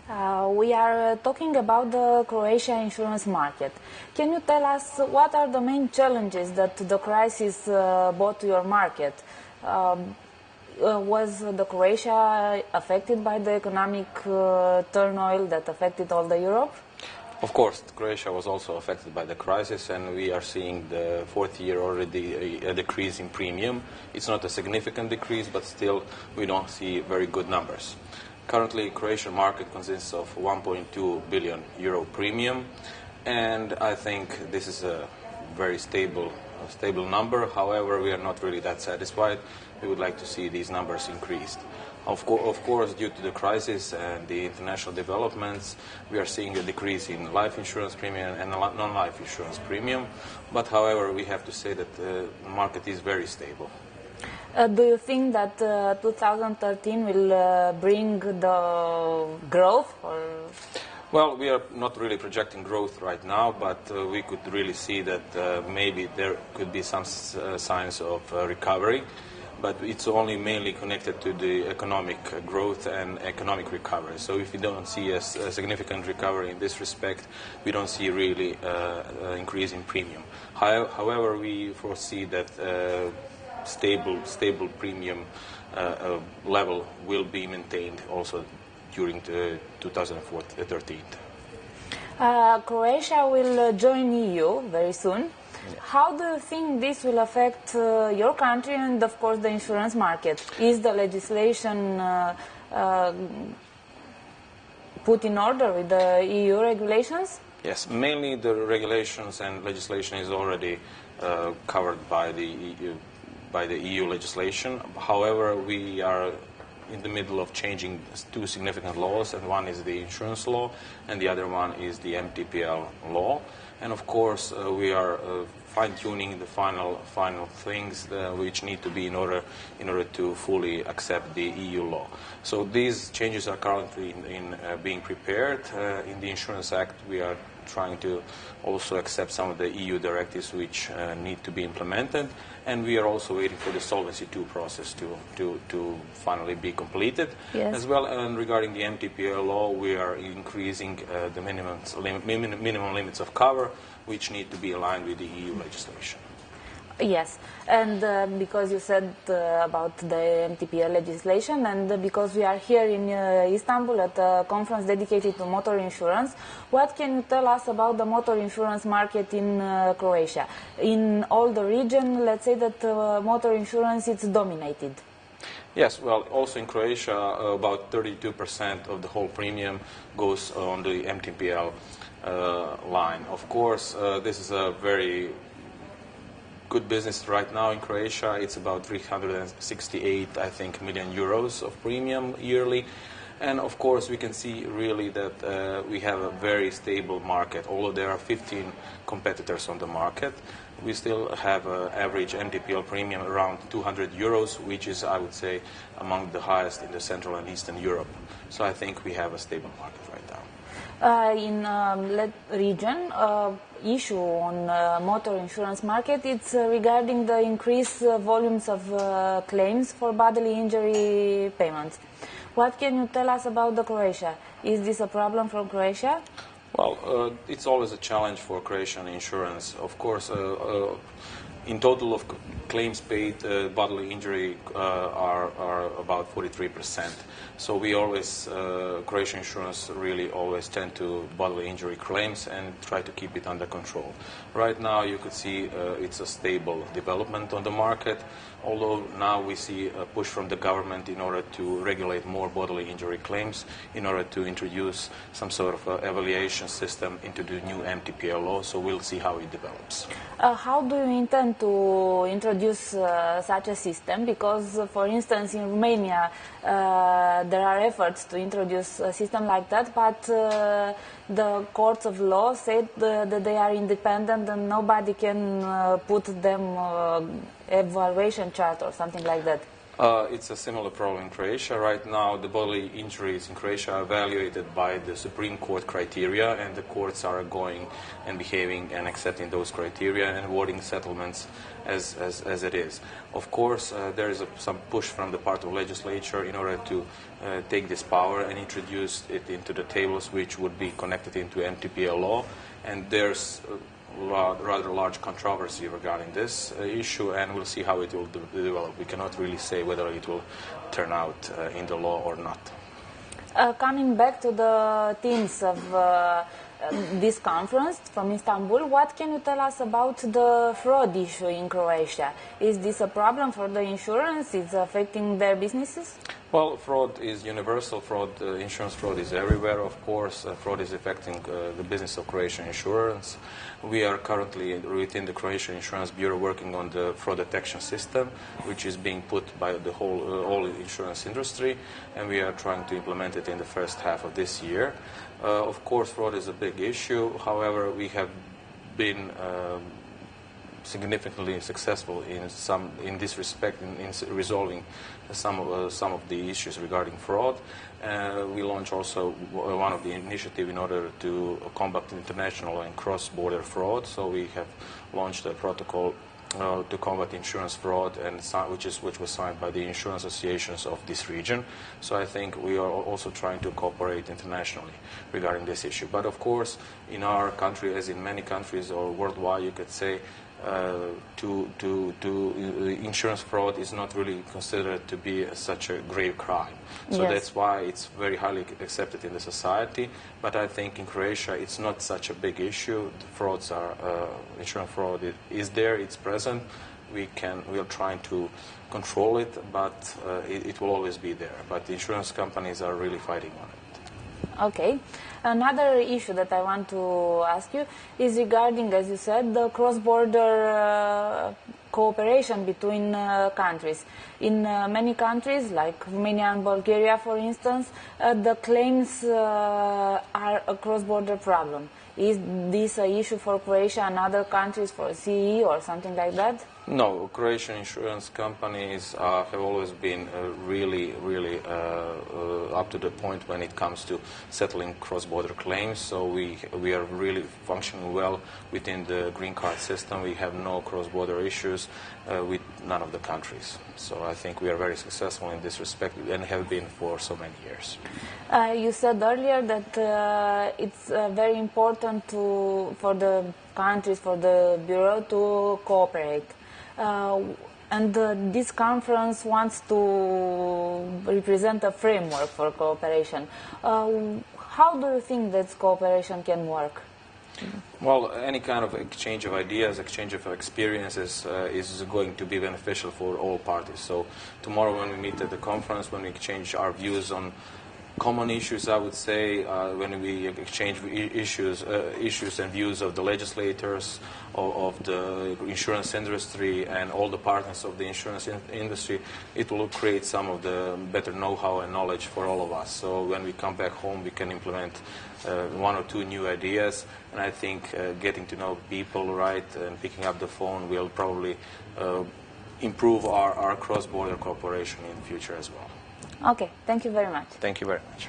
We are talking about the Croatia insurance market. Can you tell us what are the main challenges that the crisis brought to your market? Was the Croatia affected by the economic turmoil that affected all the Europe? Of course, Croatia was also affected by the crisis, and we are seeing the fourth year already a decrease in premium. It's not a significant decrease, but still we don't see very good numbers. Currently, Croatian market consists of 1.2 billion euro premium, and I think this is a very stable number. However, we are not really that satisfied. We would like to see these numbers increased. Of course, due to the crisis and the international developments, we are seeing a decrease in life insurance premium and non-life insurance premium. But however, we have to say that the market is very stable. Do you think that 2013 will bring the growth? Or? Well, we are not really projecting growth right now, but we could really see that maybe there could be some signs of recovery. But it's only mainly connected to the economic growth and economic recovery. So if we don't see a significant recovery in this respect, we don't see really increase in premium. However, we foresee that stable premium level will be maintained also during 2013. Croatia will join EU very soon. How do you think this will affect your country and, of course, the insurance market? Is the legislation put in order with the EU regulations? Yes, mainly the regulations and legislation is already covered by the EU legislation. However, we are in the middle of changing two significant laws, and one is the insurance law and the other one is the MTPL law. And of course, we are fine-tuning the final things which need to be in order to fully accept the EU law. So these changes are currently being prepared. In the Insurance Act, we are trying to also accept some of the EU directives which need to be implemented, and we are also waiting for the Solvency II process to finally be completed. Yes. As well, and regarding the MTPL law, we are increasing the minimum limits of cover, which need to be aligned with the EU legislation. Yes, and because you said about the MTPL legislation, and because we are here in Istanbul at a conference dedicated to motor insurance, what can you tell us about the motor insurance market in Croatia? In all the region, let's say that motor insurance is dominated. Yes, well, also in Croatia, about 32% of the whole premium goes on the MTPL line. Of course, this is a very good business right now in Croatia. It's about 368, I think, million euros of premium yearly. And of course, we can see really that we have a very stable market. Although there are 15 competitors on the market, we still have an average MTPL premium around 200 euros, which is, I would say, among the highest in the Central and Eastern Europe. So I think we have a stable market right now. In region, issue on motor insurance market, it's regarding the increased volumes of claims for bodily injury payments. What can you tell us about the Croatia? Is this a problem for Croatia? Well, it's always a challenge for Croatian insurance. Of course, in total of claims paid, bodily injury are about 43%. So we always, Croatian insurance really always tend to bodily injury claims and try to keep it under control. Right now you could see it's a stable development on the market, although now we see a push from the government in order to regulate more bodily injury claims, in order to introduce some sort of evaluation system into the new MTPL law, so we'll see how it develops. How do you intend to introduce such a system? Because, for instance, in Romania, there are efforts to introduce a system like that, but the courts of law said that they are independent and nobody can put them evaluation chart or something like that. It's a similar problem in Croatia. Right now, the bodily injuries in Croatia are evaluated by the Supreme Court criteria, and the courts are going and behaving and accepting those criteria and awarding settlements as it is. Of course, there is some push from the part of legislature in order to take this power and introduce it into the tables which would be connected into MTPL law, and there's rather large controversy regarding this issue, and we'll see how it will develop. We cannot really say whether it will turn out in the law or not. Coming back to the themes of this conference from Istanbul, what can you tell us about the fraud issue in Croatia? Is this a problem for the insurance? Is it affecting their businesses? Well, fraud is universal. Fraud, insurance fraud is everywhere, of course. Fraud is affecting the business of Croatian insurance. We are currently within the Croatian Insurance Bureau working on the fraud detection system, which is being put by the whole insurance industry, and we are trying to implement it in the first half of this year. Of course, fraud is a big issue. However, we have been significantly successful in this respect in resolving some of the issues regarding fraud. We launched also one of the initiatives in order to combat international and cross-border fraud. So we have launched a protocol to combat insurance fraud, and which was signed by the insurance associations of this region. So I think we are also trying to cooperate internationally regarding this issue. But of course, in our country, as in many countries or worldwide, you could say, insurance fraud is not really considered to be such a grave crime. So yes, that's why it's very highly accepted in the society. But I think in Croatia it's not such a big issue. The frauds are, insurance fraud is there, it's present. We are trying to control it, but it will always be there. But the insurance companies are really fighting on it. Okay. Another issue that I want to ask you is regarding, as you said, the cross-border cooperation between countries. In many countries, like Romania and Bulgaria, for instance, the claims are a cross-border problem. Is this an issue for Croatia and other countries, for CE or something like that? No, Croatian insurance companies have always been really up to the point when it comes to settling cross-border claims. So we are really functioning well within the green card system. We have no cross-border issues with none of the countries. So I think we are very successful in this respect and have been for so many years. You said earlier that it's very important for the countries, for the Bureau to cooperate. And this conference wants to represent a framework for cooperation. How do you think that cooperation can work? Well, any kind of exchange of ideas, exchange of experiences is going to be beneficial for all parties. So tomorrow when we meet at the conference, when we exchange our views on common issues, I would say, when we exchange issues and views of the legislators, of the insurance industry and all the partners of the insurance industry, it will create some of the better know-how and knowledge for all of us. So when we come back home, we can implement one or two new ideas, and I think getting to know people right and picking up the phone will probably improve our cross-border cooperation in the future as well. Okay, thank you very much. Thank you very much.